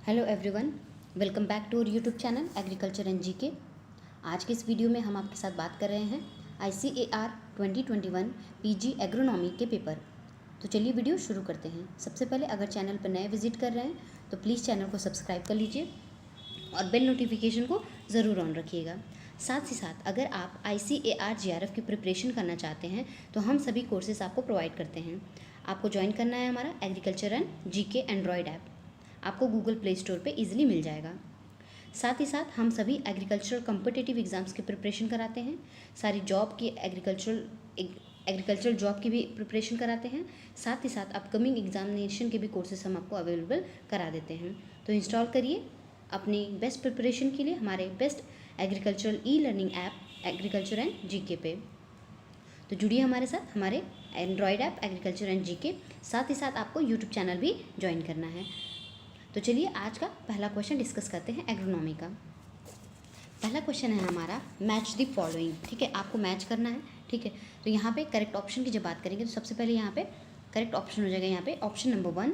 Hello everyone, welcome back to our YouTube channel agriculture and GK. आज के इस video में हम आपके साथ बात कर रहे हैं ICAR 2021 पीजी एग्रोनॉमी के पेपर। तो चलिए वीडियो शुरू करते हैं। सबसे पहले अगर चैनल पर नए विजिट कर रहे हैं तो प्लीज़ चैनल को सब्सक्राइब कर लीजिए और बेल नोटिफिकेशन को ज़रूर ऑन रखिएगा। साथ ही साथ अगर आप ICAR GRF की प्रिपरेशन करना चाहते हैं तो हम सभी कोर्सेज आपको प्रोवाइड करते हैं। आपको ज्वाइन करना है हमारा agriculture and GK Android app, आपको गूगल प्ले स्टोर पे इजीली मिल जाएगा। साथ ही साथ हम सभी एग्रीकल्चरल कॉम्पिटिटिव एग्ज़ाम्स की प्रिपरेशन कराते हैं, सारी जॉब की एग्रीकल्चरल जॉब की भी प्रिपरेशन कराते हैं। साथ ही साथ अपकमिंग एग्जामिनेशन के भी कोर्सेज हम आपको अवेलेबल करा देते हैं। तो इंस्टॉल करिए अपनी बेस्ट प्रिपरेशन के लिए हमारे best agricultural learning app agriculture and GK पे। तो जुड़िए हमारे साथ, हमारे Android app agriculture and GK. साथ ही साथ आपको यूट्यूब चैनल भी ज्वाइन करना है। तो चलिए आज का पहला क्वेश्चन डिस्कस करते हैं एग्रोनॉमी का। पहला क्वेश्चन है हमारा मैच द फॉलोइंग। ठीक है, आपको मैच करना है। ठीक है, तो यहाँ पे करेक्ट ऑप्शन की जब बात करेंगे तो सबसे पहले यहाँ पे करेक्ट ऑप्शन हो जाएगा, यहाँ पे ऑप्शन नंबर 1।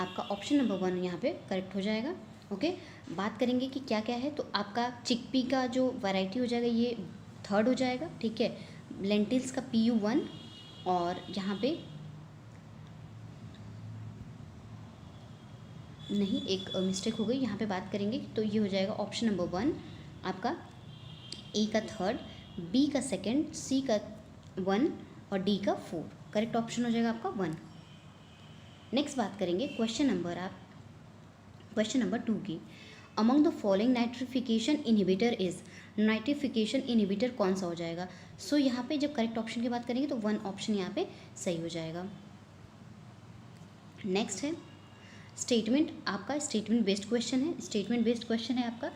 आपका ऑप्शन नंबर 1 यहाँ पे करेक्ट हो जाएगा। ओके, बात करेंगे कि क्या क्या है। तो आपका चिकपी का जो वैरायटी हो जाएगा ये 3rd हो जाएगा। ठीक है, लेंटिल्स का PU1 और यहाँ पे नहीं, एक मिस्टेक हो गई, यहाँ पे बात करेंगे तो ये हो जाएगा ऑप्शन नंबर 1 आपका, ए का 3rd, बी का 2nd, सी का 1 और डी का 4। करेक्ट ऑप्शन हो जाएगा आपका 1। नेक्स्ट बात करेंगे क्वेश्चन नंबर 2 की। Among the following nitrification inhibitor is, nitrification inhibitor कौन सा हो जाएगा। सो यहाँ पे जब करेक्ट ऑप्शन की बात करेंगे तो 1 ऑप्शन यहाँ पे सही हो जाएगा। नेक्स्ट है स्टेटमेंट, आपका स्टेटमेंट बेस्ड क्वेश्चन है। स्टेटमेंट बेस्ड क्वेश्चन है आपका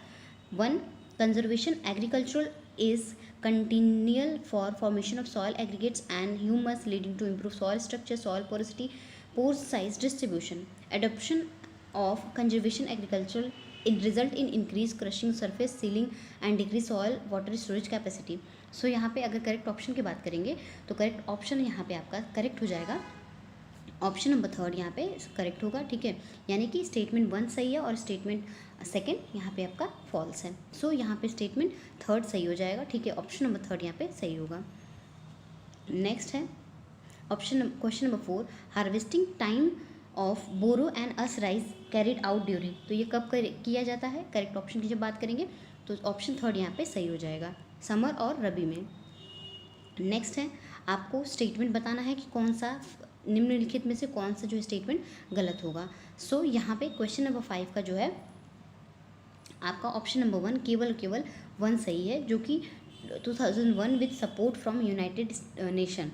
1, conservation agricultural is continual for formation of soil aggregates and humus leading to improve soil structure, soil porosity, pore size distribution. Adoption of conservation agricultural in result in increase crushing surface sealing and decrease soil water storage capacity. So यहाँ पे अगर correct option की बात करेंगे तो correct option यहाँ पे आपका करेक्ट हो जाएगा, ऑप्शन नंबर 3rd यहाँ पे करेक्ट होगा। ठीक है, यानी कि स्टेटमेंट 1 सही है और स्टेटमेंट 2nd यहाँ पे आपका फॉल्स है। सो यहाँ पे स्टेटमेंट 3rd सही हो जाएगा। ठीक है, ऑप्शन नंबर 3rd यहाँ पे सही होगा। नेक्स्ट है question number 4, harvesting time of boro and aus rice carried out during. तो ये कब किया जाता है। करेक्ट ऑप्शन की जब बात करेंगे तो ऑप्शन 3rd यहाँ पे सही हो जाएगा, समर और रबी में। नेक्स्ट है आपको स्टेटमेंट बताना है कि कौन सा निम्नलिखित में से कौन सा जो स्टेटमेंट गलत होगा। सो यहाँ पे क्वेश्चन नंबर 5 का जो है आपका ऑप्शन नंबर 1 केवल 1 सही है, जो कि 2001 with support from United nation.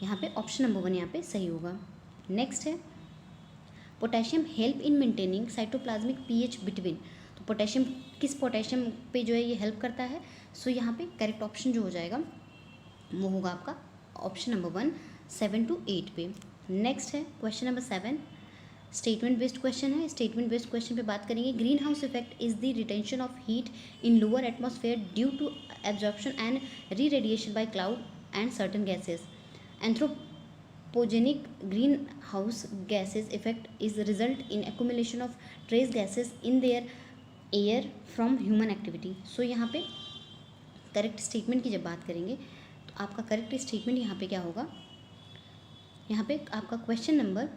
यहाँ पे ऑप्शन नंबर 1 यहाँ पे सही होगा। नेक्स्ट है potassium help in maintaining cytoplasmic pH between. तो पोटेशियम किस पोटेशियम पे जो है ये हेल्प करता है। सो यहाँ पे करेक्ट ऑप्शन जो हो जाएगा वो होगा आपका ऑप्शन नंबर 1 7 to 8 पे। नेक्स्ट है question number 7, statement based question है। स्टेटमेंट बेस्ड क्वेश्चन पे बात करेंगे, green house effect is the retention of heat in lower atmosphere due to absorption and re radiation by cloud and certain gases. Anthropogenic green house gases effect is result in accumulation of trace gases in their air from human activity. So यहाँ पे correct statement की जब बात करेंगे तो आपका correct statement यहाँ पे क्या होगा, यहाँ पे आपका क्वेश्चन नंबर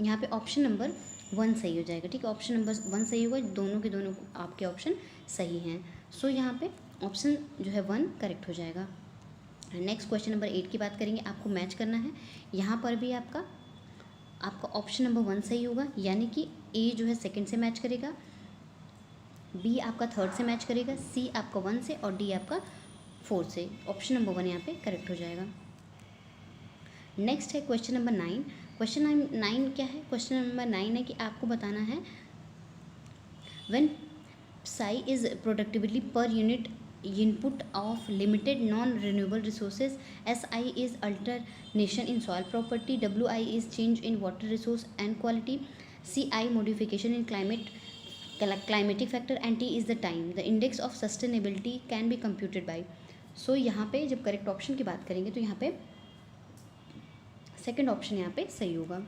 यहाँ पे ऑप्शन नंबर 1 सही हो जाएगा। ठीक है, ऑप्शन नंबर 1 सही होगा, दोनों के दोनों आपके ऑप्शन सही हैं। सो यहाँ पे ऑप्शन जो है 1 करेक्ट हो जाएगा। नेक्स्ट क्वेश्चन नंबर 8 की बात करेंगे, आपको मैच करना है। यहाँ पर भी आपका ऑप्शन नंबर 1 सही होगा, यानी कि ए जो है 2nd से मैच करेगा, बी आपका 3rd से मैच करेगा, सी आपका 1 से और डी आपका 4 से। ऑप्शन नंबर 1 यहाँ पे करेक्ट हो जाएगा। नेक्स्ट है क्वेश्चन नंबर 9। क्वेश्चन नंबर 9 क्या है। क्वेश्चन नंबर 9 है कि आपको बताना है when SI is productivity per unit input of limited non renewable resources, SI is alternation in soil property, WI is change in water resource and quality, CI modification in climatic factor and T is the time the index of sustainability can be computed by. So यहाँ पे जब correct option की बात करेंगे तो यहाँ पे 2nd option यहाँ पे सही होगा।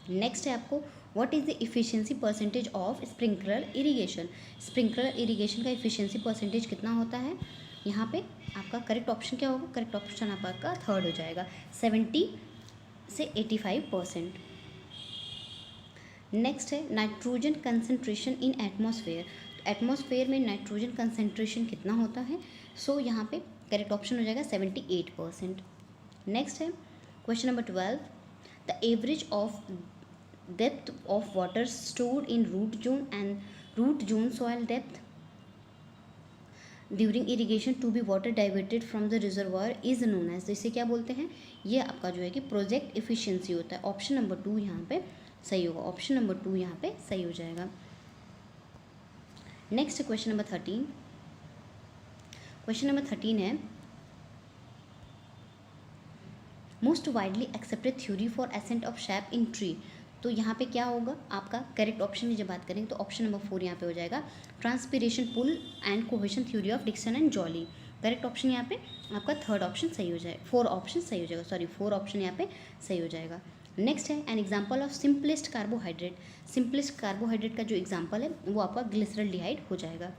नेक्स्ट है आपको what is the efficiency percentage of sprinkler irrigation. Sprinkler irrigation का इफ़िशियंसी परसेंटेज कितना होता है। यहाँ पे आपका करेक्ट ऑप्शन क्या होगा, करेक्ट ऑप्शन आपका थर्ड हो जाएगा 70 से 85%। नेक्स्ट है नाइट्रोजन कंसंट्रेशन इन एटमॉस्फेयर। तो एटमॉस्फेयर में नाइट्रोजन कंसंट्रेशन कितना होता है, सो यहाँ पे करेक्ट ऑप्शन हो जाएगा 78%। नेक्स्ट है question number 12, the average of depth of water stored in root zone soil depth during irrigation to be water diverted from the reservoir is known as। तो इसे क्या बोलते हैं, ये आपका जो है कि प्रोजेक्ट इफिशिएंसी होता है। ऑप्शन नंबर 2 यहाँ पे सही होगा, ऑप्शन नंबर 2 यहाँ पे सही हो जाएगा। Next question number 13, question number 13 है most widely accepted theory for ascent of shape in tree. तो यहाँ पे क्या होगा आपका करेक्ट ऑप्शन की जब बात करेंगे तो ऑप्शन नंबर 4 यहाँ पे हो जाएगा transpiration pull and cohesion theory of Dixon and Joly. Correct option यहाँ पे आपका थर्ड ऑप्शन सही हो जाएगा, 4 ऑप्शन सही हो जाएगा, सॉरी 4 ऑप्शन यहाँ पे सही हो जाएगा। नेक्स्ट है an example of simplest carbohydrate. Simplest carbohydrate का जो एग्जाम्पल है वो आपका ग्लिसरल्डिहाइड हो जाएगा।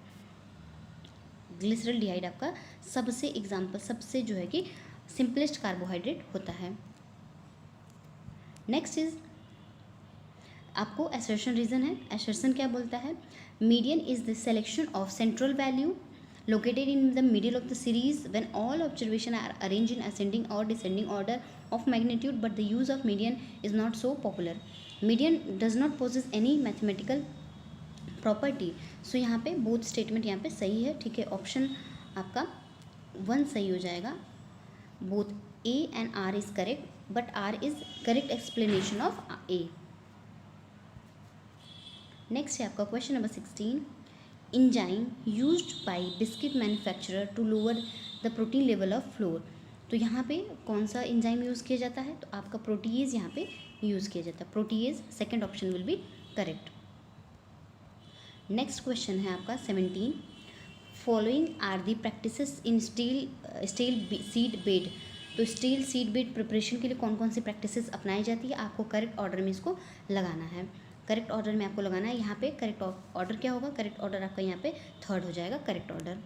ग्लिसरल्डिहाइड आपका सबसे एग्जाम्पल सबसे जो है कि सिंपलेस्ट कार्बोहाइड्रेट होता है। नेक्स्ट इज आपको असर्शन रीजन है। असर्शन क्या बोलता है, median is the selection of central value located in the middle of the series when all observations are arranged in ascending or descending order of magnitude, but the use of median is not so popular. Median does not possess any mathematical property. So यहाँ पे both statement यहाँ पे सही है, ठीक है। Option आपका 1 सही हो जाएगा। both A and R is correct, but R is correct explanation of A. Next है आपका question number 16, enzyme used by biscuit manufacturer to lower the protein level of flour. तो यहाँ पे कौन सा इंजाइम यूज़ किया जाता है, तो आपका प्रोटीएज यहाँ पे यूज़ किया जाता है। Protease second option will be correct. Next question है आपका 17, following are the practices in stale seed bed. तो स्टील सीड बेड प्रिपरेशन के लिए कौन कौन सी प्रैक्टिसेस अपनाई जाती है, आपको करेक्ट ऑर्डर में इसको लगाना है। करेक्ट ऑर्डर में आपको लगाना है। यहाँ पे करेक्ट ऑर्डर क्या होगा, करेक्ट ऑर्डर आपका यहाँ पे थर्ड हो जाएगा, करेक्ट ऑर्डर।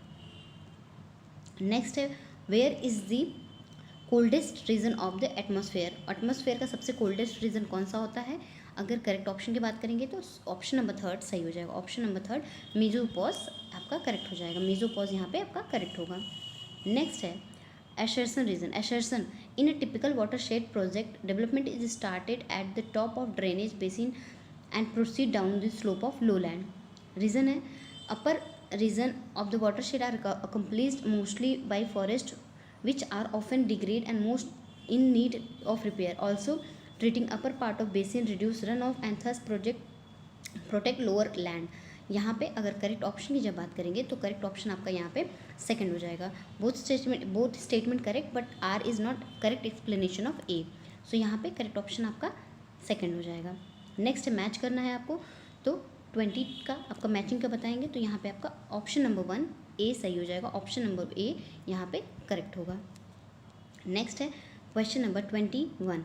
नेक्स्ट है where is the coldest region of the atmosphere. Atmosphere का सबसे कोल्डेस्ट रीजन कौन सा होता है, अगर करेक्ट ऑप्शन की बात करेंगे तो ऑप्शन नंबर 3 सही हो जाएगा। ऑप्शन नंबर 3 मेसोपॉज आपका करेक्ट हो जाएगा, मेसोपॉज यहाँ पे आपका करेक्ट होगा। नेक्स्ट है assertion reason. Assertion in a typical watershed project, development is started at the top of drainage basin and proceed down the slope of lowland. Reason है upper region of the watershed are accomplished mostly by forest which are often degrade and most in need of repair. Also treating upper part of basin reduce runoff and thus protect lower land. यहाँ पे अगर correct option की जब बात करेंगे तो correct option आपका यहाँ पे सेकंड हो जाएगा। Both statement correct but R is not correct explanation of A. So यहाँ पे करेक्ट ऑप्शन आपका सेकंड हो जाएगा। नेक्स्ट मैच करना है आपको, तो 20 का आपका मैचिंग का बताएंगे तो यहाँ पे आपका ऑप्शन नंबर 1 ए सही हो जाएगा, ऑप्शन नंबर ए यहाँ पे करेक्ट होगा। नेक्स्ट है क्वेश्चन नंबर 21,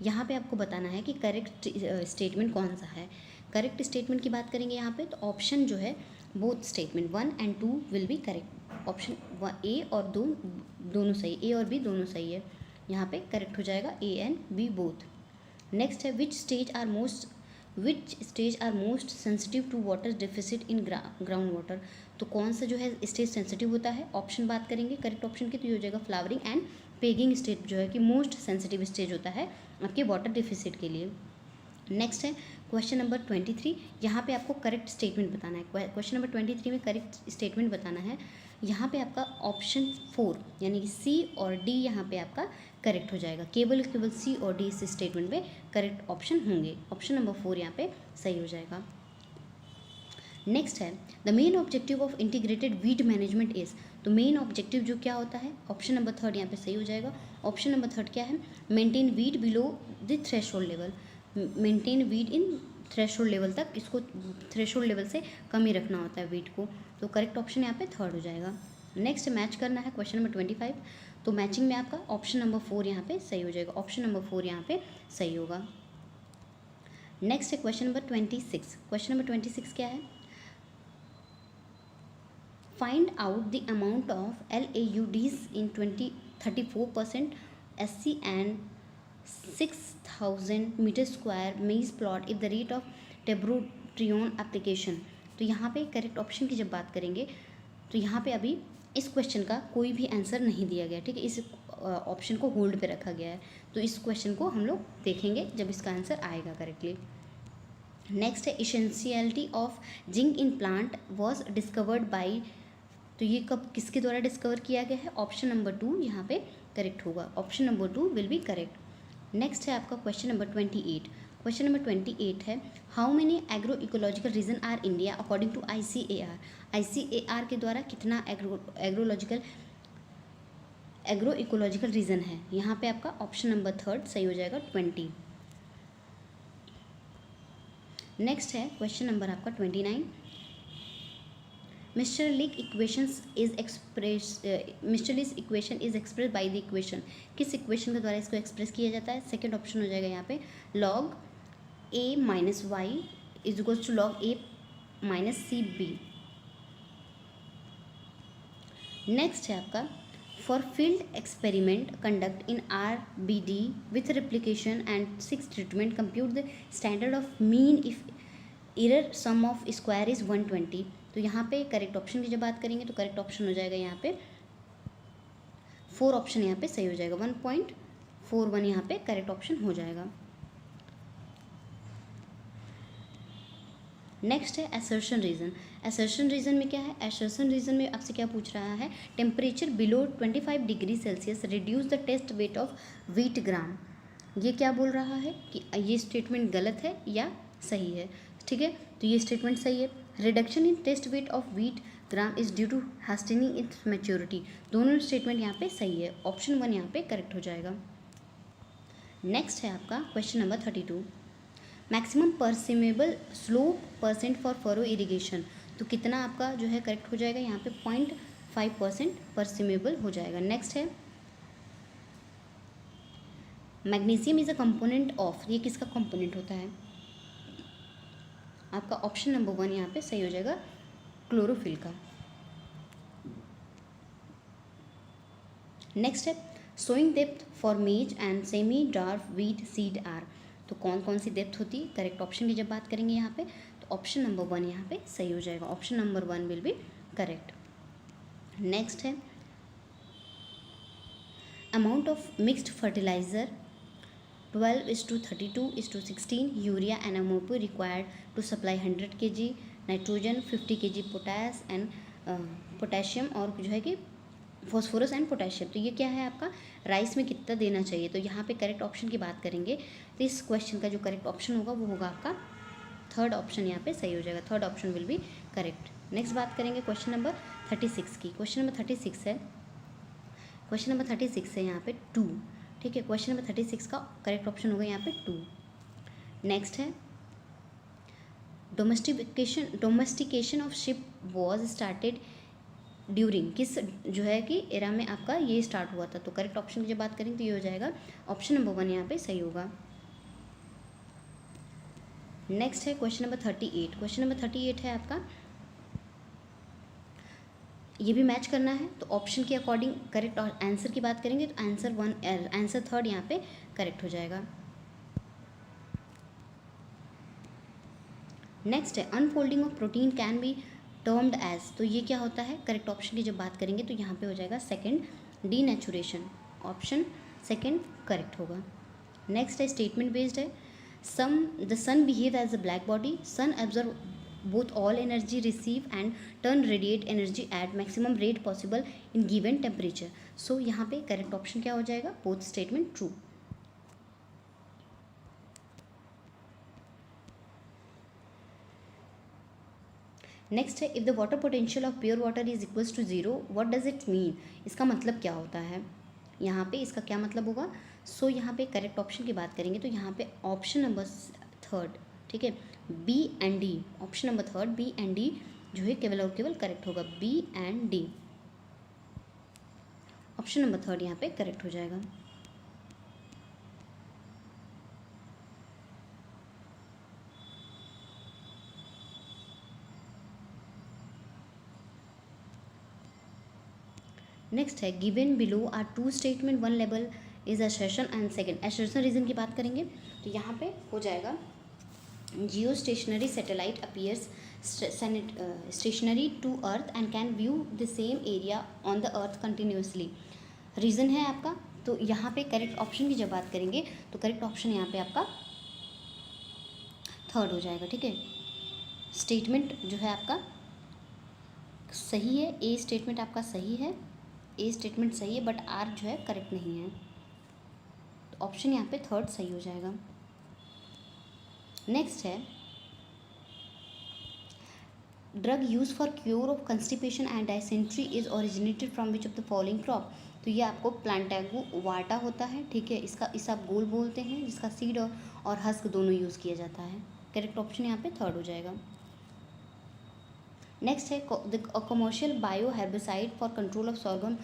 यहाँ पे आपको बताना है कि करेक्ट स्टेटमेंट कौन सा है। करेक्ट स्टेटमेंट की बात करेंगे यहाँ पे तो ऑप्शन जो है both statement 1 and 2 will be correct. Option A और दोनों सही, ए और बी दोनों सही है, यहाँ पे करेक्ट हो जाएगा A and B both. Next है which stage are most sensitive to water deficit in ground water. तो कौन सा जो है स्टेज सेंसिटिव होता है, ऑप्शन बात करेंगे करेक्ट ऑप्शन की तो ये हो जाएगा फ्लावरिंग एंड पेगिंग स्टेज जो है कि मोस्ट सेंसिटिव स्टेज होता है आपके वाटर डेफिसिट के लिए। नेक्स्ट है क्वेश्चन नंबर 23, यहाँ पे आपको करेक्ट स्टेटमेंट बताना है। क्वेश्चन नंबर 23 में करेक्ट स्टेटमेंट बताना है। यहाँ पे आपका ऑप्शन 4 यानी कि सी और डी यहाँ पे आपका करेक्ट हो जाएगा। केवल सी और डी इस स्टेटमेंट में करेक्ट ऑप्शन होंगे। ऑप्शन नंबर 4 यहाँ पे सही हो जाएगा। नेक्स्ट है the main objective of integrated weed management is. तो मेन ऑब्जेक्टिव जो क्या होता है, ऑप्शन नंबर 3 यहाँ पे सही हो जाएगा। ऑप्शन नंबर 3 क्या है, maintain weed below the threshold level. Maintain weed in threshold level तक, इसको थ्रेशोल्ड लेवल से कम ही रखना होता है वीड को, तो करेक्ट ऑप्शन यहाँ पे 3 हो जाएगा। नेक्स्ट मैच करना है क्वेश्चन नंबर 25, तो मैचिंग में आपका ऑप्शन नंबर 4 यहाँ पे सही हो जाएगा, ऑप्शन नंबर 4 यहाँ पे सही होगा। नेक्स्ट है क्वेश्चन नंबर 26। क्वेश्चन नंबर 26 क्या है? Find out the amount of LAUDs in 34% SC and 6,000 metre square maize plot if the rate of tembotrione application. तो यहाँ पे करेक्ट ऑप्शन की जब बात करेंगे तो यहाँ पे अभी इस क्वेश्चन का कोई भी आंसर नहीं दिया गया, ठीक है, इस ऑप्शन को होल्ड पे रखा गया है। तो इस क्वेश्चन को हम लोग देखेंगे जब इसका आंसर आएगा करेक्टली। नेक्स्ट है essentiality of zinc in plant was discovered by. तो ये कब किसके द्वारा डिस्कवर किया गया है? ऑप्शन नंबर 2 यहाँ पे करेक्ट होगा। Option number 2 will be correct. Next है आपका क्वेश्चन नंबर 28। क्वेश्चन नंबर 28 है how many agro ecological region are India according to ICAR। ICAR के द्वारा कितना एग्रो इकोलॉजिकल रीजन है? यहाँ पे आपका ऑप्शन नंबर 3 सही हो जाएगा 20। नेक्स्ट है क्वेश्चन नंबर आपका 29। Mitscherlich equation is express by the equation. किस इक्वेशन के द्वारा इसको एक्सप्रेस किया जाता है? सेकेंड ऑप्शन हो जाएगा यहाँ पे log a minus Y is equals to log a minus CB। Next है आपका for field experiment conduct in RBD with replication and 6 treatment compute the standard of mean if error sum of square is 120। तो यहाँ पे correct option की जब बात करेंगे तो करेक्ट ऑप्शन हो जाएगा यहाँ पे 4 ऑप्शन यहाँ पे सही हो जाएगा। 1.41 यहाँ पे करेक्ट ऑप्शन हो जाएगा। नेक्स्ट है असर्शन रीजन। असर्शन रीजन में क्या है? असर्शन रीजन में आपसे क्या पूछ रहा है? Temperature below 25 degree Celsius reduce the test weight of wheat grain. ये क्या बोल रहा है कि ये स्टेटमेंट गलत है या सही है? ठीक है, तो ये स्टेटमेंट सही है। Reduction in test weight of wheat grain is due to hastening its maturity. दोनों स्टेटमेंट यहाँ पे सही है। ऑप्शन 1 यहाँ पे करेक्ट हो जाएगा। नेक्स्ट है आपका question number 32। Maximum permissible slope percent for furrow irrigation. तो कितना आपका जो है करेक्ट हो जाएगा? यहाँ पे 0.5% परसिमेबल हो जाएगा। नेक्स्ट है magnesium is a component of. ये किसका कंपोनेंट होता है? आपका ऑप्शन नंबर 1 यहाँ पे सही हो जाएगा, क्लोरोफिल का। नेक्स्ट है sowing depth for maize and semi dwarf wheat seed are. तो कौन कौन सी डेप्थ होती है? करेक्ट ऑप्शन की जब बात करेंगे यहाँ पे तो ऑप्शन नंबर 1 यहाँ पे सही हो जाएगा। Option number 1 will be correct. Next है amount of mixed fertiliser 12:32:16 urea and ammophos required to supply 100 kg nitrogen 50 kg potash and potassium और जो है कि फॉस्फोरस एंड पोटेशियम। तो ये क्या है आपका? राइस में कितना देना चाहिए? तो यहाँ पे करेक्ट ऑप्शन की बात करेंगे तो इस क्वेश्चन का जो करेक्ट ऑप्शन होगा वो होगा आपका 3rd ऑप्शन यहाँ पे सही हो जाएगा। 3rd option will be correct. Next बात करेंगे क्वेश्चन नंबर 36 की। क्वेश्चन नंबर 36 है, क्वेश्चन नंबर 36 है यहाँ पे 2। ठीक है, क्वेश्चन नंबर 36 का करेक्ट ऑप्शन होगा यहाँ पे 2। नेक्स्ट है domestication of ship was started during. किस जो है कि एरा में आपका ये स्टार्ट हुआ था? तो करेक्ट ऑप्शन की जब बात करेंगे तो ये हो जाएगा ऑप्शन नंबर 1 यहाँ पे सही होगा। नेक्स्ट है क्वेश्चन नंबर 38। क्वेश्चन नंबर 38 है आपका, ये भी मैच करना है तो ऑप्शन के अकॉर्डिंग करेक्ट और आंसर की बात करेंगे तो आंसर 3rd यहाँ पे करेक्ट हो जाएगा। नेक्स्ट है unfolding of protein can be termed as. तो ये क्या होता है? करेक्ट ऑप्शन की जब बात करेंगे तो यहाँ पे हो जाएगा 2nd denaturation. Option 2nd correct होगा। नेक्स्ट है स्टेटमेंट बेस्ड है the sun behave as a black body. Sun absorb both all energy receive and turn radiate energy at maximum rate possible in given temperature। so यहाँ पे correct option क्या हो जाएगा? both statement true। Next है if the water potential of pure water is equals to 0 what does it mean. इसका मतलब क्या होता है? यहाँ पे इसका क्या मतलब होगा? सो यहाँ पे करेक्ट ऑप्शन की बात करेंगे तो यहाँ पे ऑप्शन नंबर 3rd, ठीक है, B and D। Option number 3rd B and D जो है केवल और केवल करेक्ट होगा, B and D। Option number 3rd यहाँ पे करेक्ट हो जाएगा। नेक्स्ट है given below are two statement, one label is assertion and second assertion reason की बात करेंगे तो यहाँ पे हो जाएगा geostationary satellite appears stationary to earth and can view the same area on the earth continuously. Reason है आपका, तो यहाँ पे करेक्ट ऑप्शन की जब बात करेंगे तो करेक्ट ऑप्शन यहाँ पे आपका थर्ड हो जाएगा। ठीक है, स्टेटमेंट जो है आपका सही है, ए स्टेटमेंट आपका सही है, ए स्टेटमेंट सही है, बट आर जो है करेक्ट नहीं है, तो ऑप्शन यहाँ पे थर्ड सही हो जाएगा। नेक्स्ट है drug use for cure of constipation and dysentery is originated from which of the following crop. तो ये आपको प्लांटैगो वाटा होता है। ठीक है, इस आप गोल बोलते हैं, जिसका सीड और हस्क दोनों यूज़ किया जाता है। करेक्ट ऑप्शन यहाँ पे थर्ड हो जाएगा। नेक्स्ट है commercial bio herbicide for control of sorghum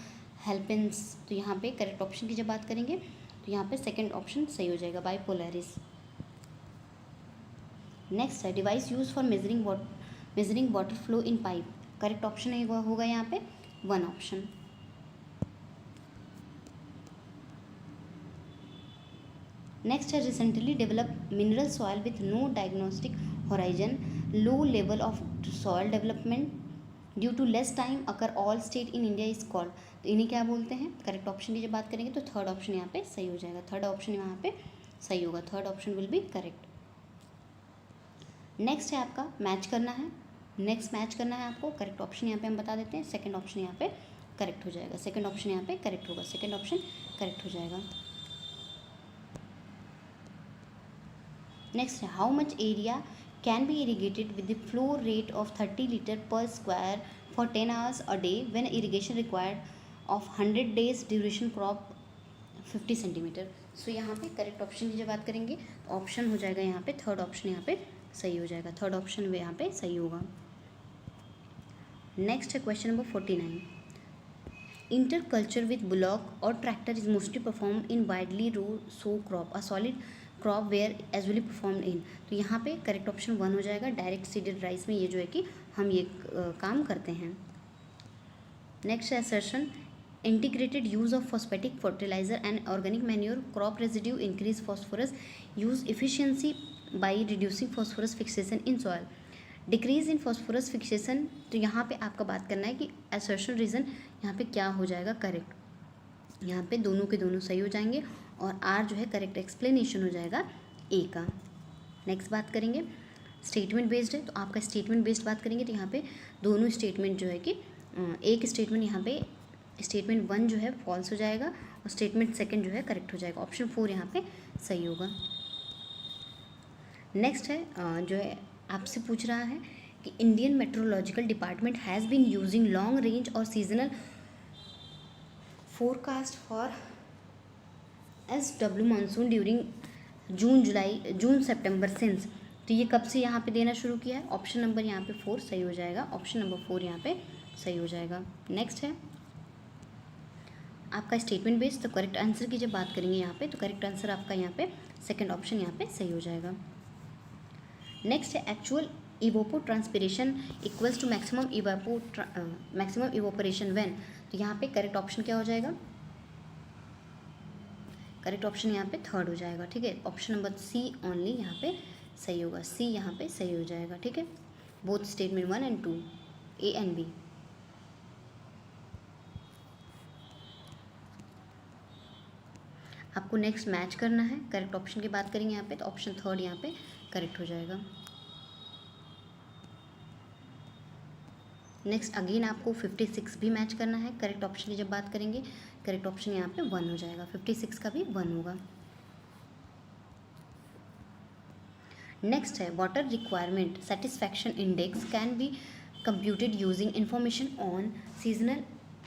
halepense. तो यहाँ पे करेक्ट ऑप्शन की जब बात करेंगे तो यहाँ पे सेकंड ऑप्शन सही हो जाएगा, बाइपोलरिस। नेक्स्ट है device use for measuring water flow in pipe. Correct option है होगा यहाँ पे वन ऑप्शन। नेक्स्ट है recently develop mineral soil with no diagnostic horizon, low level of soil development due to less time occur all state in India is called. तो इन्हें क्या बोलते हैं? करेक्ट ऑप्शन की जब बात करेंगे तो थर्ड ऑप्शन यहाँ पे सही हो जाएगा, थर्ड ऑप्शन यहाँ पे सही होगा, third option will be correct. Next है आपका मैच करना है, नेक्स्ट मैच करना है आपको। करेक्ट ऑप्शन यहाँ पे हम बता देते हैं, सेकंड ऑप्शन यहाँ पे करेक्ट हो जाएगा, सेकंड ऑप्शन यहाँ पे करेक्ट होगा, सेकंड ऑप्शन करेक्ट हो जाएगा। नेक्स्ट है how much area can be irrigated with the flow rate of 30 litre per square for 10 hours a day when irrigation required of 100 days duration crop 50 centimetre. So यहाँ पे correct option की जब बात करेंगे तो ऑप्शन हो जाएगा यहाँ पे थर्ड ऑप्शन यहाँ पे सही हो जाएगा, थर्ड ऑप्शन में यहाँ पे सही होगा। नेक्स्ट है question number 49। Interculture with bullock or tractor is mostly perform in widely row sown crop a solid crop where usually performed in. तो यहाँ पे करेक्ट ऑप्शन वन हो जाएगा, डायरेक्ट सीडेड राइस में ये जो है कि हम ये काम करते हैं। नेक्स्ट है assertion integrated use of phosphatic fertiliser and organic manure crop residue increase phosphorus use efficiency by reducing phosphorus fixation in soil, decrease in phosphorus fixation. तो यहाँ पे आपका बात करना है कि असर्शन रीज़न यहाँ पे क्या हो जाएगा करेक्ट। यहाँ पे दोनों के दोनों सही हो जाएंगे और आर जो है करेक्ट एक्सप्लेनेशन हो जाएगा ए का। नेक्स्ट बात करेंगे स्टेटमेंट बेस्ड है, तो आपका स्टेटमेंट बेस्ड बात करेंगे तो यहाँ पे दोनों स्टेटमेंट जो है कि एक स्टेटमेंट यहाँ पे स्टेटमेंट वन जो है फॉल्स हो जाएगा और स्टेटमेंट सेकंड जो है करेक्ट हो जाएगा, ऑप्शन फोर यहाँ पे सही होगा। नेक्स्ट है जो है आपसे पूछ रहा है कि Indian meteorological department has been using long range or seasonal forecast for SW monsoon during June September since. तो ये कब से यहाँ पे देना शुरू किया है? ऑप्शन नंबर यहाँ पे फोर सही हो जाएगा, ऑप्शन नंबर फोर यहाँ पे सही हो जाएगा। नेक्स्ट है आपका स्टेटमेंट बेस्ड, तो करेक्ट आंसर की जब बात करेंगे यहाँ पे तो करेक्ट आंसर आपका यहाँ पे सेकंड ऑप्शन यहाँ पे सही हो जाएगा। नेक्स्ट है actual evapotranspiration equals to maximum evaporation when. तो यहाँ पे करेक्ट ऑप्शन क्या हो जाएगा? करेक्ट ऑप्शन यहाँ पे थर्ड हो जाएगा। ठीक है, ऑप्शन नंबर सी ओनली यहाँ पे सही होगा, सी यहाँ पे सही हो जाएगा। ठीक है, both statement 1 and 2 A and B. आपको नेक्स्ट मैच करना है, करेक्ट ऑप्शन की बात करेंगे यहाँ पे तो ऑप्शन थर्ड यहाँ पे करेक्ट हो जाएगा। नेक्स्ट अगेन आपको 56 भी मैच करना है, करेक्ट ऑप्शन की जब बात करेंगे करेक्ट ऑप्शन यहाँ पे वन हो जाएगा, 56 का भी वन होगा। नेक्स्ट है water requirement satisfaction index can be computed using information on seasonal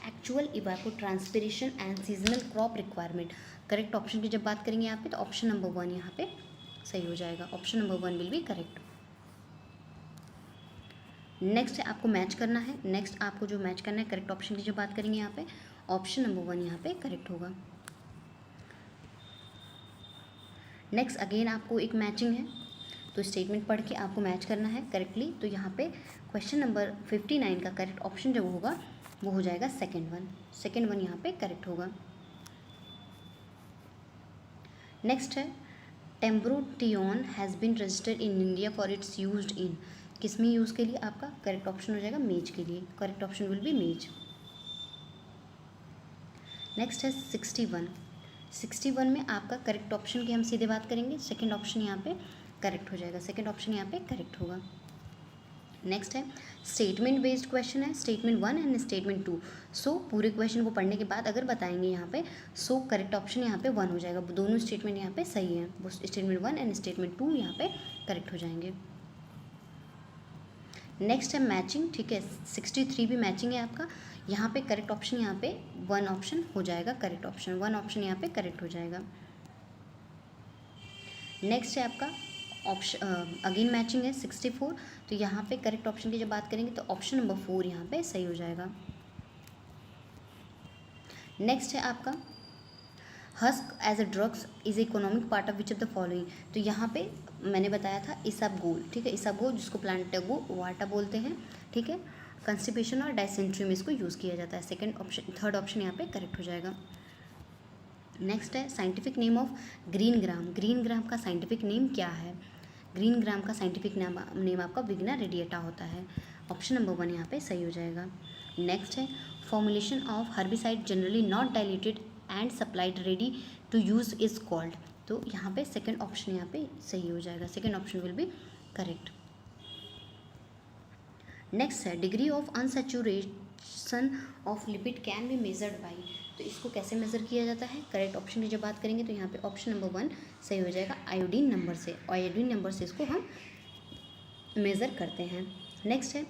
actual evapotranspiration and seasonal crop requirement. Correct option की जब बात करेंगे यहाँ पे तो ऑप्शन नंबर वन यहाँ पे सही हो जाएगा, option number one will be correct. Next है आपको मैच करना है, नेक्स्ट आपको जो मैच करना है करेक्ट ऑप्शन की जो बात करेंगे यहाँ पे ऑप्शन नंबर वन यहाँ पे करेक्ट होगा। नेक्स्ट अगेन आपको एक मैचिंग है, तो स्टेटमेंट पढ़ के आपको मैच करना है करेक्टली। तो यहाँ पे क्वेश्चन नंबर 59 का करेक्ट ऑप्शन जो होगा वो हो जाएगा सेकेंड वन। सेकेंड वन यहाँ पे करेक्ट होगा। नेक्स्ट है tembotrione has been registered in India for its used in, किस में यूज़ के लिए? आपका करेक्ट ऑप्शन हो जाएगा मेज के लिए। करेक्ट ऑप्शन विल बी मेज। नेक्स्ट है 61। 61 में आपका करेक्ट ऑप्शन की हम सीधे बात करेंगे, सेकंड ऑप्शन यहाँ पे करेक्ट हो जाएगा। सेकंड ऑप्शन यहाँ पे करेक्ट होगा। नेक्स्ट है स्टेटमेंट बेस्ड क्वेश्चन है, स्टेटमेंट 1 एंड स्टेटमेंट 2। सो पूरे क्वेश्चन को पढ़ने के बाद अगर बताएंगे यहाँ पे, सो करेक्ट ऑप्शन यहाँ पे 1 हो जाएगा। दोनों स्टेटमेंट यहाँ पे सही है, वो स्टेटमेंट 1 एंड स्टेटमेंट 2 यहाँ पे करेक्ट हो जाएंगे। नेक्स्ट है मैचिंग, ठीक है, 63 भी मैचिंग है आपका। यहाँ पे करेक्ट ऑप्शन यहाँ पे 1 ऑप्शन हो जाएगा। करेक्ट ऑप्शन 1 ऑप्शन यहाँ पे करेक्ट हो जाएगा। नेक्स्ट है आपका ऑप्शन अगेन मैचिंग है 64, तो यहाँ पे करेक्ट ऑप्शन की जब बात करेंगे तो ऑप्शन नंबर 4 यहाँ पे सही हो जाएगा। नेक्स्ट है आपका husk as a drugs is economic part of which of the following, तो यहाँ पे मैंने बताया था इसबगोल, ठीक है, इसबगोल जिसको प्लांटेगो वाटा बोलते हैं, ठीक है, कंस्टिपेशन और डायसेंट्री में इसको यूज़ किया जाता है। सेकंड ऑप्शन, थर्ड ऑप्शन यहाँ पे करेक्ट हो जाएगा। नेक्स्ट है scientific name of green gram, green gram का साइंटिफिक नेम क्या है? ग्रीन ग्राम का साइंटिफिक नेम आपका विग्ना रेडिएटा होता है। ऑप्शन नंबर 1 यहाँ पे सही हो जाएगा। नेक्स्ट है formulation of herbicide generally not diluted and supplied ready to use is called, तो यहाँ पे सेकंड ऑप्शन यहाँ पे सही हो जाएगा। Second option will be correct. Next है degree of unsaturation of lipid can be measured by, तो इसको कैसे मेज़र किया जाता है? करेक्ट ऑप्शन की जब बात करेंगे तो यहाँ पे ऑप्शन नंबर 1 सही हो जाएगा। आयोडीन नंबर से, आयोडीन नंबर से इसको हम मेज़र करते हैं। नेक्स्ट है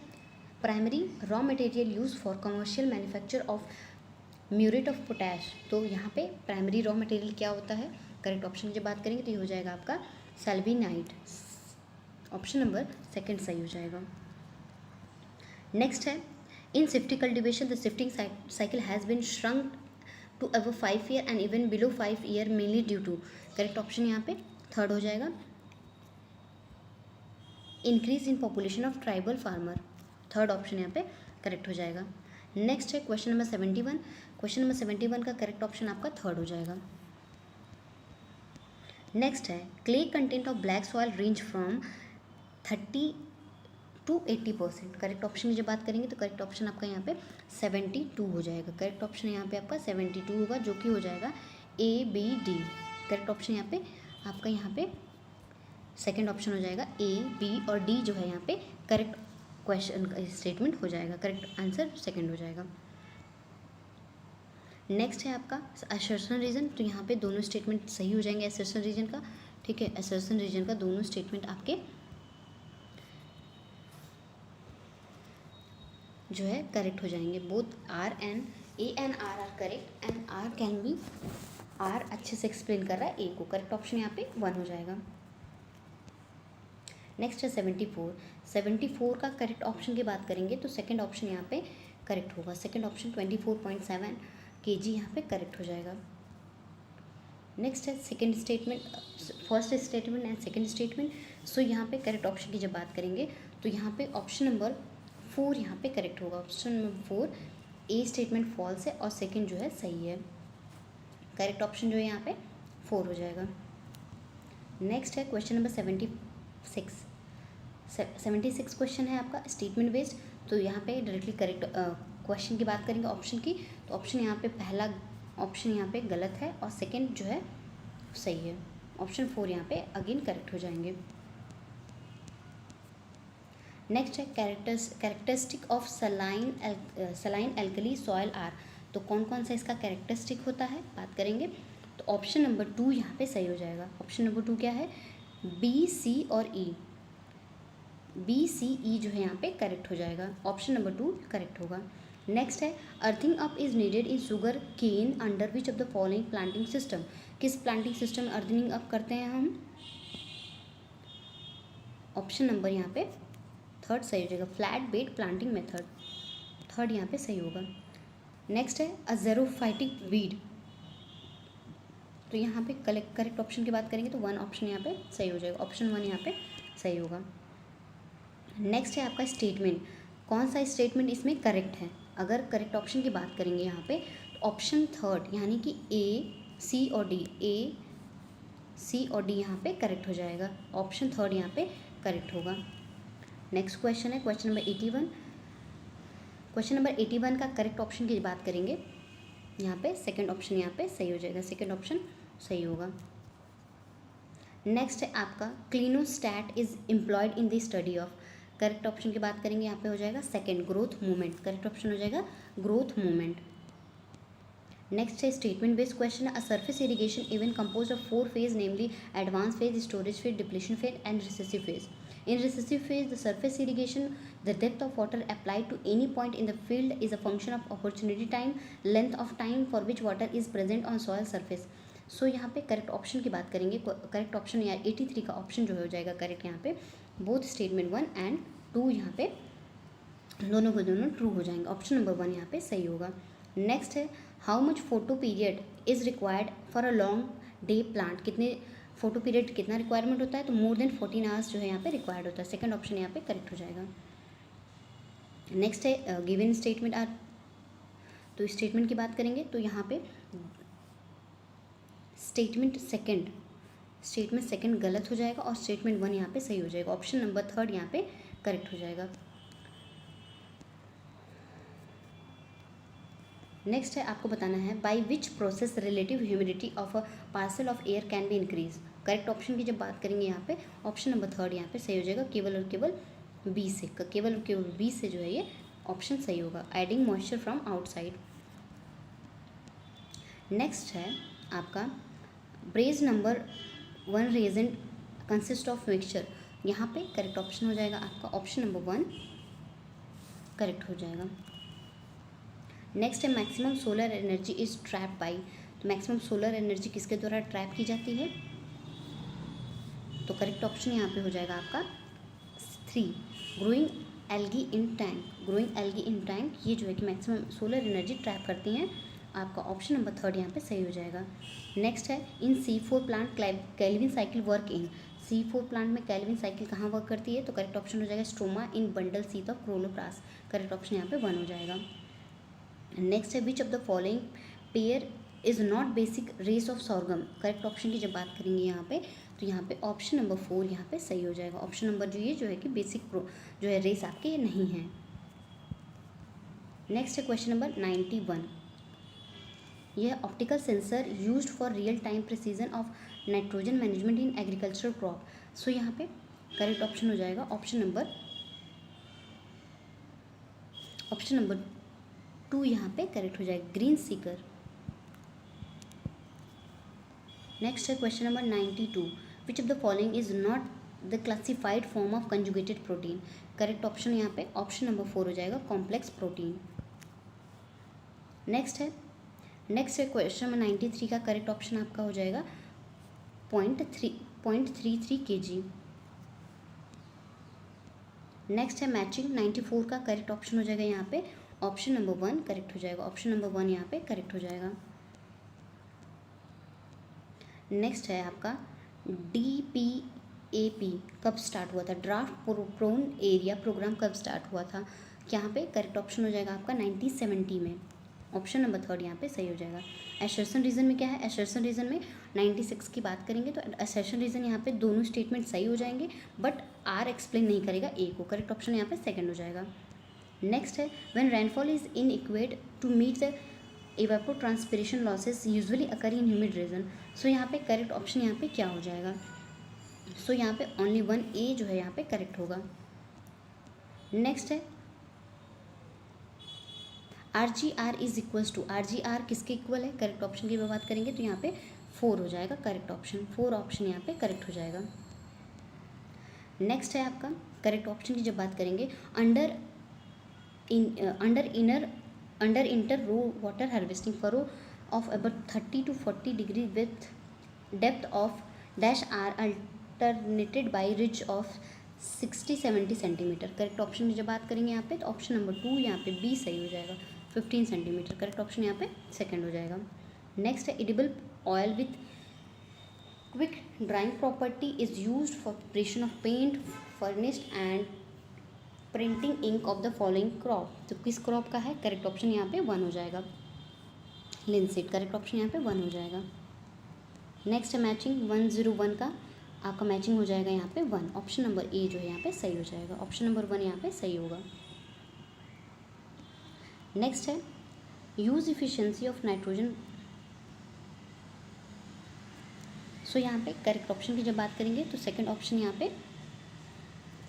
primary raw material use for commercial manufacture of muriate of potash, तो यहाँ पे प्राइमरी रॉ मटेरियल क्या होता है? करेक्ट ऑप्शन की जब बात करेंगे तो ये हो जाएगा आपका सल्बिनाइट। ऑप्शन नंबर 2 सही हो जाएगा। नेक्स्ट है in shifting cultivation the shifting cycle has been shrunk to above 5 year and even below 5 year mainly due to, correct option यहाँ पे थर्ड हो जाएगा increase in population of tribal farmer. Third option यहाँ पे correct हो जाएगा। Next है question number 71। Question number 71 का करेक्ट ऑप्शन आपका थर्ड हो जाएगा। नेक्स्ट है clay content of black soil range from 30 to 80%, correct option की जब बात करेंगे तो करेक्ट ऑप्शन आपका यहाँ पे 72 हो जाएगा। करेक्ट ऑप्शन यहाँ पे आपका 72 होगा, जो कि हो जाएगा ABD। करेक्ट ऑप्शन यहाँ पे आपका यहाँ पे सेकंड ऑप्शन हो जाएगा। A, B और D जो है यहाँ पे करेक्ट क्वेश्चन स्टेटमेंट हो जाएगा। करेक्ट आंसर सेकंड हो जाएगा। नेक्स्ट है आपका असर्शन रीजन, तो यहाँ पे दोनों स्टेटमेंट सही हो जाएंगे असर्शन रीजन का, ठीक है, असर्शन रीजन का दोनों स्टेटमेंट आपके जो है करेक्ट हो जाएंगे। Both R and A and R are correct and R can be, R अच्छे से एक्सप्लेन कर रहा है A को। करेक्ट ऑप्शन यहाँ पे 1 हो जाएगा। नेक्स्ट है 74। 74 का करेक्ट ऑप्शन की बात करेंगे तो सेकंड ऑप्शन यहाँ पे करेक्ट होगा। सेकंड ऑप्शन 24.7 kg यहाँ पे करेक्ट हो जाएगा। नेक्स्ट है second statement, first statement and second statement. So यहाँ पे करेक्ट ऑप्शन की जब बात करेंगे तो यहाँ पे ऑप्शन नंबर 4 यहाँ पे करेक्ट होगा। Option number 4 A statement false है और सेकंड जो है सही है। करेक्ट ऑप्शन जो है यहाँ पे 4 हो जाएगा। नेक्स्ट है क्वेश्चन नंबर 76। 76 क्वेश्चन है आपका स्टेटमेंट बेस्ड, तो यहाँ पे डायरेक्टली करेक्ट क्वेश्चन की बात करेंगे ऑप्शन की, तो ऑप्शन यहाँ पे पहला ऑप्शन यहाँ पे गलत है और सेकंड जो है सही है। ऑप्शन 4 यहाँ पे अगेन करेक्ट हो जाएंगे। नेक्स्ट है characteristic of saline alkali soil are, तो कौन कौन सा इसका कैरेक्टरिस्टिक होता है बात करेंगे तो ऑप्शन नंबर 2 यहाँ पे सही हो जाएगा। ऑप्शन नंबर 2 क्या है? B, C और E। B, C, E जो है यहाँ पे करेक्ट हो जाएगा। ऑप्शन नंबर 2 करेक्ट होगा। नेक्स्ट है earthing up is needed in sugar cane under which of the following planting system, किस प्लांटिंग सिस्टम में अर्थिंग अप करते हैं हम? ऑप्शन नंबर यहाँ पे थर्ड सही हो जाएगा, flat bed planting method. Third यहाँ पे सही होगा। नेक्स्ट है अजेरोफाइटिक वीड, तो यहाँ पे करेक्ट ऑप्शन की बात करेंगे तो 1 ऑप्शन यहाँ पे सही हो जाएगा। ऑप्शन 1 यहाँ पे सही होगा। नेक्स्ट है आपका स्टेटमेंट, कौन सा स्टेटमेंट इसमें करेक्ट है? अगर करेक्ट ऑप्शन की बात करेंगे यहाँ पे तो ऑप्शन थर्ड यानी कि ए सी और डी, ए सी और डी यहाँ पे करेक्ट हो जाएगा। ऑप्शन थर्ड यहाँ पे करेक्ट होगा। नेक्स्ट क्वेश्चन है क्वेश्चन नंबर 81। क्वेश्चन नंबर 81 का करेक्ट ऑप्शन की बात करेंगे यहाँ पे सेकंड ऑप्शन यहाँ पे सही हो जाएगा, सेकंड ऑप्शन सही होगा। नेक्स्ट है आपका clinostat is employed in the study of, correct option की बात करेंगे यहाँ पे हो जाएगा second growth movement, correct option हो जाएगा ग्रोथ मूवमेंट। नेक्स्ट है statement based question, a surface irrigation event compose of 4 phase namely advance phase, storage phase, depletion phase and recessive phase. In recessive phase, the surface irrigation, the depth of water applied to any point in the field is a function of opportunity time, length of time for which water is present on soil surface. सो यहाँ पे correct option की बात करेंगे, correct option या 83 का option जो हो जाएगा करेक्ट यहाँ पे। बोथ स्टेटमेंट 1 एंड 2 यहाँ पे दोनों को दोनों ट्रू हो जाएंगे। ऑप्शन नंबर 1 यहाँ पे सही होगा। नेक्स्ट है how much photo period is required for a long day plant, कितने फोटो पीरियड कितना रिक्वायरमेंट होता है, तो मोर देन 14 आवर्स जो है यहाँ पे रिक्वायर्ड होता है। सेकंड ऑप्शन यहाँ पे करेक्ट हो जाएगा। नेक्स्ट है गिवन स्टेटमेंट आर, तो स्टेटमेंट की बात करेंगे तो यहाँ पे स्टेटमेंट सेकंड गलत हो जाएगा और स्टेटमेंट 1 यहाँ पे सही हो जाएगा। ऑप्शन नंबर 3 यहाँ पे करेक्ट हो जाएगा। नेक्स्ट है आपको बताना है by which process relative humidity of a parcel of air can be increase, correct option की जब बात करेंगे यहाँ पे ऑप्शन नंबर 3 यहाँ पे सही हो जाएगा। केवल और केवल बी से, केवल और केवल बी से जो है ये ऑप्शन सही होगा, adding moisture from outside. Next है आपका ब्रेज number 1 Regent consist of mixture, यहाँ पे करेक्ट ऑप्शन हो जाएगा आपका ऑप्शन नंबर 1 करेक्ट हो जाएगा। नेक्स्ट है maximum solar energy is trap by, तो मैक्सिमम सोलर एनर्जी किसके द्वारा ट्रैप की जाती है, तो करेक्ट ऑप्शन यहाँ पे हो जाएगा आपका 3 ग्रोइंग एल्गी इन टैंक, ग्रोइंग एल्गी इन टैंक ये जो है कि मैक्सिमम सोलर एनर्जी ट्रैप करती हैं। आपका ऑप्शन नंबर 3 यहाँ पे सही हो जाएगा। नेक्स्ट है in C4 plant Calvin cycle work in, C4 plant में कैल्विन साइकिल कहाँ वर्क करती है, तो करेक्ट ऑप्शन हो जाएगा stroma in bundle sheath of chloroplast, correct option यहाँ पे 1 हो जाएगा। नेक्स्ट है which of the following pair is not basic race of sorghum, correct option की जब बात करेंगे यहाँ पे तो यहाँ पे ऑप्शन नंबर 4 यहाँ पे सही हो जाएगा। ऑप्शन नंबर जो ये जो है कि बेसिक जो है रेस आपके ये नहीं है। नेक्स्ट है क्वेश्चन नंबर 91, यह optical sensor used for real time precision of nitrogen management in agricultural crop, so यहाँ पे करेक्ट ऑप्शन हो जाएगा ऑप्शन नंबर 2 यहाँ पे करेक्ट हो जाएगा, ग्रीन सीकर। नेक्स्ट है question number 92, which of the following is not the classified form of conjugated protein, correct option यहाँ पे ऑप्शन नंबर 4 हो जाएगा कॉम्प्लेक्स प्रोटीन। नेक्स्ट है क्वेश्चन नंबर 93 का करेक्ट ऑप्शन आपका हो जाएगा 0.33 kg। नेक्स्ट है मैचिंग 94 का करेक्ट ऑप्शन हो जाएगा यहाँ पे ऑप्शन नंबर 1 करेक्ट हो जाएगा, ऑप्शन नंबर 1 यहाँ पे करेक्ट हो जाएगा। नेक्स्ट है आपका DPAP कब स्टार्ट हुआ था, ड्राफ्ट प्रोन एरिया प्रोग्राम कब स्टार्ट हुआ था, यहाँ पे करेक्ट ऑप्शन हो जाएगा आपका 1970 में, ऑप्शन नंबर 3 यहाँ पे सही हो जाएगा। एसर्शन रीजन में क्या है, एसर्शन रीजन में 96 की बात करेंगे तो एसर्शन रीजन यहाँ पे दोनों स्टेटमेंट सही हो जाएंगे बट आर एक्सप्लेन नहीं करेगा ए को, करेक्ट ऑप्शन यहाँ पे सेकंड हो जाएगा। नेक्स्ट है when rainfall is inadequate to meet the evapotranspiration losses usually occur in humid region, so यहाँ पे करेक्ट ऑप्शन यहाँ पे क्या हो जाएगा, सो यहाँ पे ओनली 1A जो है यहाँ पे करेक्ट होगा। नेक्स्ट है RGR is equals to, RGR किसके इक्वल है, करेक्ट ऑप्शन की बात करेंगे तो यहाँ पे 4 हो जाएगा, करेक्ट ऑप्शन 4 ऑप्शन यहाँ पे करेक्ट हो जाएगा। नेक्स्ट है आपका करेक्ट ऑप्शन की जब बात करेंगे under inter row water harvesting furrow of about 30 to 40 degree with depth of dash are alternated by ridge of 60-70 centimetre, correct option की जब बात करेंगे यहाँ पे तो ऑप्शन नंबर 2 यहाँ पे बी सही हो जाएगा 15 सेंटीमीटर, करेक्ट ऑप्शन यहाँ पे सेकंड हो जाएगा। नेक्स्ट है edible oil with quick drying property is used for preparation of paint, varnish and printing ink of the following crop, तो किस क्रॉप का है? करेक्ट ऑप्शन यहाँ पे 1 हो जाएगा, लिनसीड। करेक्ट ऑप्शन यहाँ पे 1 हो जाएगा। नेक्स्ट है मैचिंग 101 का, आपका मैचिंग हो जाएगा यहाँ पे 1, ऑप्शन नंबर ए जो है यहाँ पे सही हो जाएगा, ऑप्शन नंबर 1 यहाँ पे सही होगा। नेक्स्ट है यूज इफिशियंसी ऑफ नाइट्रोजन, सो यहाँ पे करेक्ट ऑप्शन की जब बात करेंगे तो सेकंड ऑप्शन यहाँ पे,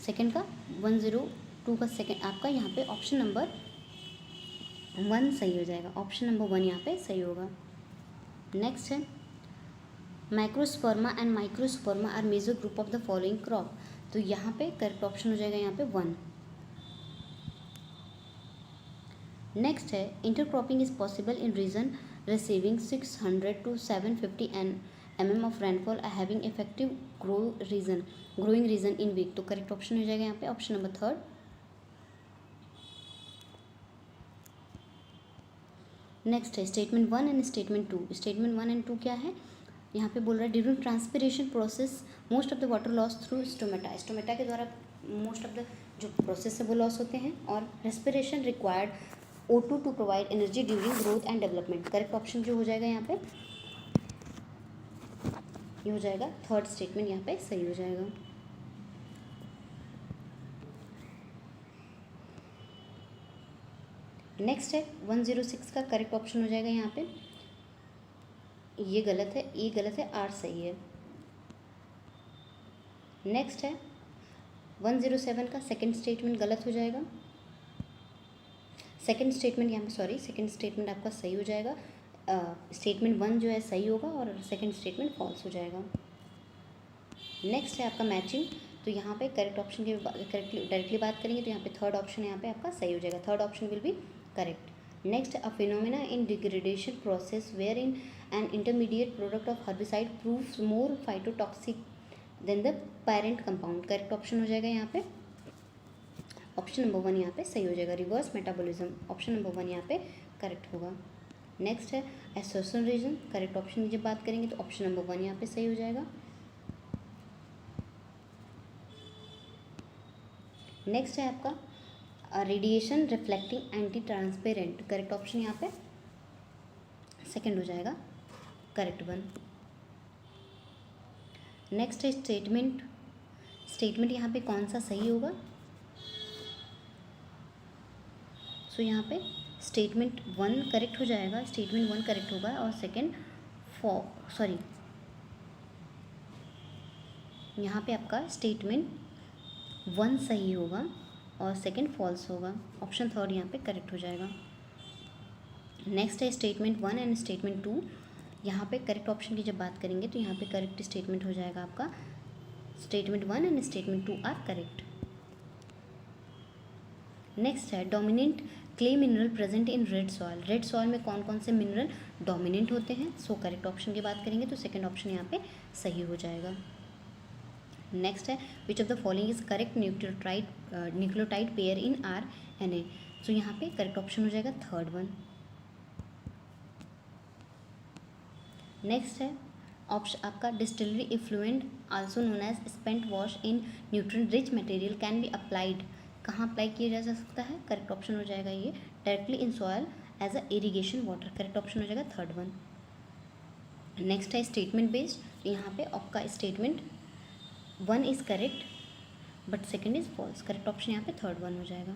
सेकंड का 102 का सेकंड आपका यहाँ पे ऑप्शन नंबर 1 सही हो जाएगा, ऑप्शन नंबर 1 यहाँ पे सही होगा। नेक्स्ट है microsperma and microsperma are major group of the following crop, तो यहाँ पे करेक्ट ऑप्शन हो जाएगा यहाँ पे 1। नेक्स्ट है intercropping is possible in region receiving 600 to 750 mm of rainfall having effective growing region in week, तो करेक्ट ऑप्शन हो जाएगा यहाँ पे ऑप्शन नंबर 3। नेक्स्ट है statement 1 and statement 2, statement 1 and 2 क्या है? यहाँ पे बोल रहा है during transpiration process most of the water loss through stomata, stomata के द्वारा मोस्ट ऑफ द जो प्रोसेस है वो लॉस होते हैं, और respiration required O2 to provide energy during growth and development, correct option जो हो जाएगा यहाँ पे ये हो जाएगा थर्ड स्टेटमेंट यहाँ पे सही हो जाएगा। नेक्स्ट है 106 का करेक्ट ऑप्शन हो जाएगा यहाँ पे, ये गलत है, ये गलत है, आर सही है। नेक्स्ट है 107 का सेकंड स्टेटमेंट गलत हो जाएगा, सेकंड स्टेटमेंट यहाँ पे सॉरी सेकंड स्टेटमेंट आपका सही हो जाएगा, स्टेटमेंट 1 जो है सही होगा और सेकंड स्टेटमेंट फॉल्स हो जाएगा। नेक्स्ट है आपका मैचिंग, तो यहाँ पे करेक्ट ऑप्शन की डायरेक्टली बात करेंगे तो यहाँ पे थर्ड ऑप्शन यहाँ पे आपका सही हो जाएगा, third option will be correct. Next a phenomena in degradation process where in an intermediate product of herbicide proves more phytotoxic than the parent compound, correct option हो जाएगा यहाँ पे ऑप्शन नंबर 1 यहाँ पे सही हो जाएगा, रिवर्स मेटाबॉलिज्म, ऑप्शन नंबर 1 यहाँ पे करेक्ट होगा। नेक्स्ट है एसोसिएशन रीजन, करेक्ट ऑप्शन की जब बात करेंगे तो ऑप्शन नंबर 1 यहाँ पे सही हो जाएगा। नेक्स्ट है आपका radiation reflecting anti transparent, correct option यहाँ पे सेकंड हो जाएगा, करेक्ट 1। नेक्स्ट है स्टेटमेंट, स्टेटमेंट यहाँ पे कौन सा सही होगा? सो यहाँ पे स्टेटमेंट 1 करेक्ट हो जाएगा, स्टेटमेंट 1 करेक्ट होगा और सेकंड यहाँ पे आपका स्टेटमेंट 1 सही होगा और सेकंड फॉल्स होगा, ऑप्शन थर्ड यहाँ पे करेक्ट हो जाएगा। नेक्स्ट है स्टेटमेंट 1 एंड स्टेटमेंट 2, यहाँ पे करेक्ट ऑप्शन की जब बात करेंगे तो यहाँ पे करेक्ट स्टेटमेंट हो जाएगा आपका statement 1 and statement 2 are correct. Next है dominant clay mineral present in red soil, red soil में कौन कौन से मिनरल डोमिनेंट होते हैं? सो करेक्ट ऑप्शन की बात करेंगे तो सेकंड ऑप्शन यहाँ पे सही हो जाएगा। नेक्स्ट है which of the following is correct nucleotide pair in RNA, so यहाँ पे करेक्ट ऑप्शन हो जाएगा थर्ड 1। नेक्स्ट है ऑप्शन आपका distillery effluent also known as spent wash in nutrient rich material can be applied, कहाँ apply किया जा सकता है? करेक्ट ऑप्शन हो जाएगा ये directly in soil as a irrigation water, correct option हो जाएगा थर्ड 1। नेक्स्ट है स्टेटमेंट बेस्ड, तो यहाँ पे आपका statement 1 is correct but second is false, correct option यहाँ पे थर्ड 1 हो जाएगा।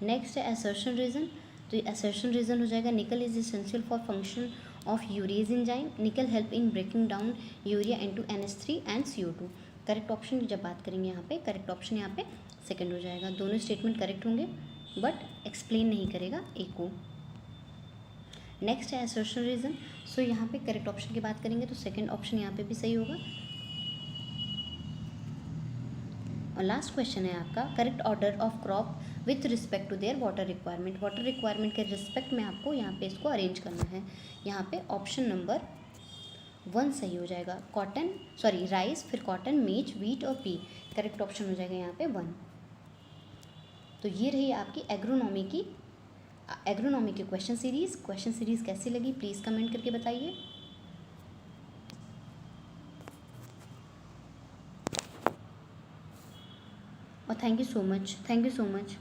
नेक्स्ट है असर्शन रीजन, तो असर्शन रीजन हो जाएगा nickel is essential for function of urease enzyme, nickel help in breaking down urea into NH3 and CO2, correct option की जब बात करेंगे यहाँ पे करेक्ट ऑप्शन यहाँ पे सेकंड हो जाएगा, दोनों स्टेटमेंट करेक्ट होंगे बट एक्सप्लेन नहीं करेगा एक को। नेक्स्ट है असर्शन रीजन, सो यहाँ पे करेक्ट ऑप्शन की बात करेंगे तो सेकंड ऑप्शन यहाँ पे भी सही होगा। और लास्ट क्वेश्चन है आपका correct order of crop with respect to their water requirement, water requirement के रिस्पेक्ट में आपको यहाँ पे इसको अरेंज करना है। यहाँ पे ऑप्शन नंबर 1 सही हो जाएगा, राइस, फिर कॉटन, मेज, व्हीट और पी, करेक्ट ऑप्शन हो जाएगा यहाँ पे 1। तो ये रही आपकी एग्रोनॉमी की क्वेश्चन सीरीज़ कैसी लगी प्लीज़ कमेंट करके बताइए। और thank you so much, thank you so much.